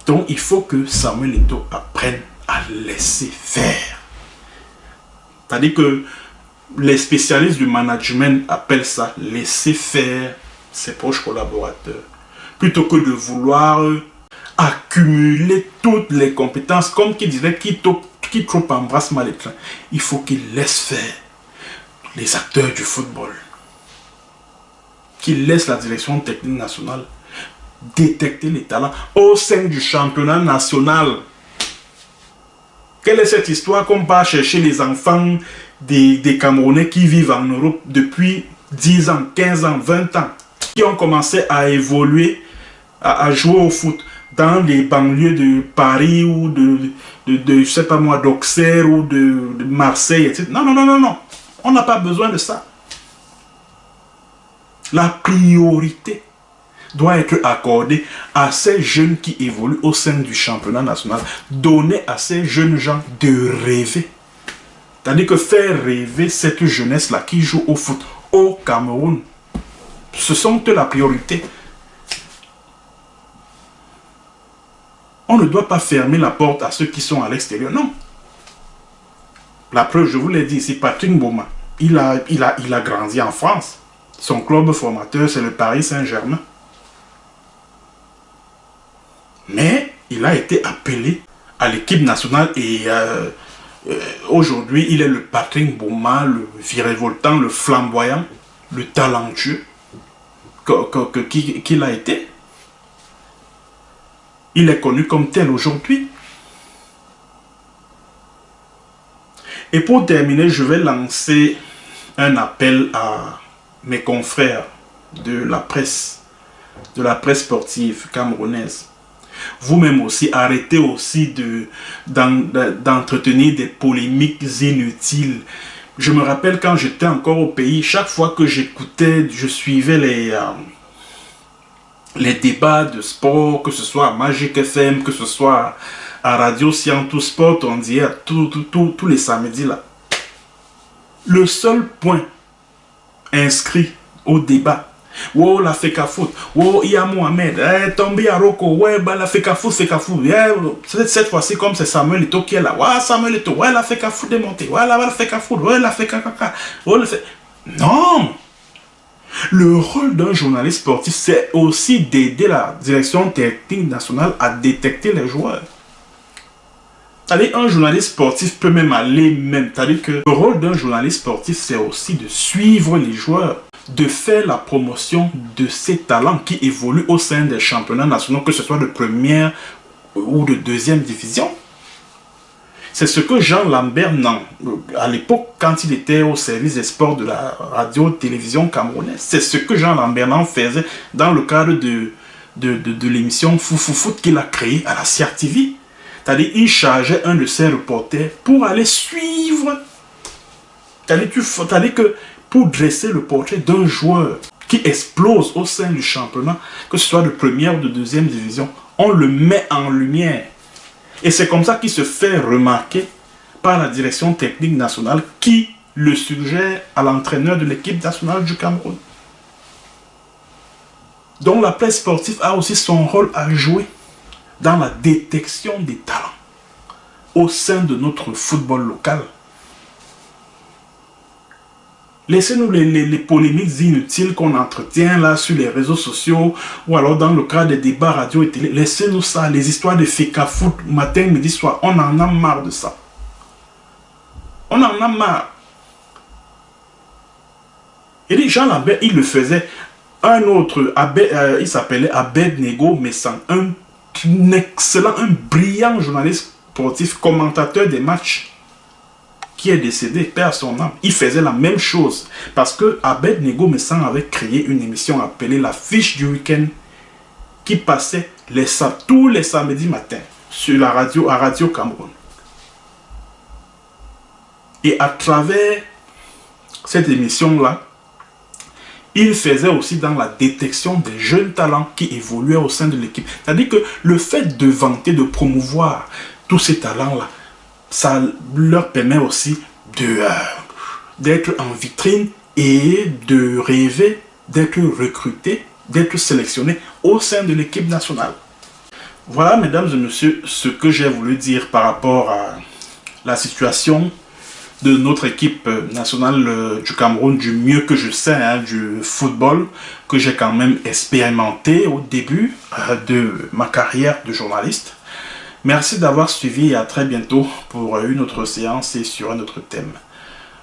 Donc, il faut que Samuel Eto'o apprenne à laisser faire. C'est-à-dire que les spécialistes du management appellent ça laisser faire ses proches collaborateurs. Plutôt que de vouloir accumuler toutes les compétences, comme qui dirait qui trop embrasse mal les trains. Il faut qu'il laisse faire les acteurs du football. Qu'il laisse la direction technique nationale détecter les talents au sein du championnat national. Quelle est cette histoire qu'on va chercher les enfants des Camerounais qui vivent en Europe depuis 10 ans, 15 ans, 20 ans, qui ont commencé à évoluer, à jouer au foot dans les banlieues de Paris ou je sais pas moi, d'Auxerre ou de Marseille, etc. Non, non, non, non, non. On n'a pas besoin de ça. La priorité doit être accordée à ces jeunes qui évoluent au sein du championnat national. Donner à ces jeunes gens de rêver. C'est-à-dire que faire rêver cette jeunesse-là qui joue au foot au Cameroun, ce sont la priorité. On ne doit pas fermer la porte à ceux qui sont à l'extérieur, non. La preuve, je vous l'ai dit, c'est Patrick Mboma. Il a grandi en France. Son club formateur, c'est le Paris Saint-Germain. Mais il a été appelé à l'équipe nationale et aujourd'hui, il est le Patrick Mboma, le virevoltant, le flamboyant, le talentueux qu'il a été. Il est connu comme tel aujourd'hui. Et pour terminer, je vais lancer un appel à mes confrères de la presse sportive camerounaise. Vous-même aussi, arrêtez aussi d'entretenir des polémiques inutiles. Je me rappelle quand j'étais encore au pays, chaque fois que j'écoutais, je suivais les débats de sport, que ce soit à Magic FM, que ce soit à Radio Scientou Sport, on disait tous les samedis là. Le seul point inscrit au débat, wow, la Feka Foot, wow, Iya Mohamed, Tombi Aroko, ouais, bah la Feka Foot, cette fois-ci, comme c'est Samuel Eto'o qui est là, ouais, Samuel Eto'o, ouais, la Feka Foot démontée, ouais, la Feka Foot, ouais, la Feka Kaka, ouais, non! Le rôle d'un journaliste sportif, c'est aussi d'aider la direction technique nationale à détecter les joueurs. C'est-à-dire, un journaliste sportif peut même aller c'est-à-dire que le rôle d'un journaliste sportif, c'est aussi de suivre les joueurs, de faire la promotion de ces talents qui évoluent au sein des championnats nationaux, que ce soit de première ou de deuxième division. C'est ce que Jean Lambert, à l'époque, quand il était au service des sports de la radio-télévision camerounaise, c'est ce que Jean Lambert faisait dans le cadre de l'émission Foufou Foot qu'il a créée à la CRTV. C'est-à-dire, il chargeait un de ses reporters pour aller suivre. C'est-à-dire que pour dresser le portrait d'un joueur qui explose au sein du championnat, que ce soit de première ou de deuxième division, on le met en lumière. Et c'est comme ça qu'il se fait remarquer par la direction technique nationale qui le suggère à l'entraîneur de l'équipe nationale du Cameroun. Donc la presse sportive a aussi son rôle à jouer dans la détection des talents au sein de notre football local. Laissez-nous les polémiques inutiles qu'on entretient là sur les réseaux sociaux ou alors dans le cadre des débats radio et télé. Laissez-nous ça, les histoires de Feka Foot, matin, midi, soir. On en a marre de ça. On en a marre. Et les gens là-bas, il le faisait. Un autre, il s'appelait Abednego Messan, un excellent, un brillant journaliste sportif, commentateur des matchs, qui est décédé, paix à son âme. Il faisait la même chose. Parce que Abednego Messan avait créé une émission appelée La Fiche du Week-end, qui passait tous les samedis matins sur la radio, à Radio Cameroun. Et à travers cette émission-là, il faisait aussi dans la détection des jeunes talents qui évoluaient au sein de l'équipe. C'est-à-dire que le fait de vanter, de promouvoir tous ces talents-là, ça leur permet aussi d'être en vitrine et de rêver d'être recruté, d'être sélectionné au sein de l'équipe nationale. Voilà, mesdames et messieurs, ce que j'ai voulu dire par rapport à la situation de notre équipe nationale du Cameroun, du mieux que je sais, du football que j'ai quand même expérimenté au début de ma carrière de journaliste. Merci d'avoir suivi et à très bientôt pour une autre séance et sur un autre thème.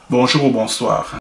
Bonjour ou bonsoir.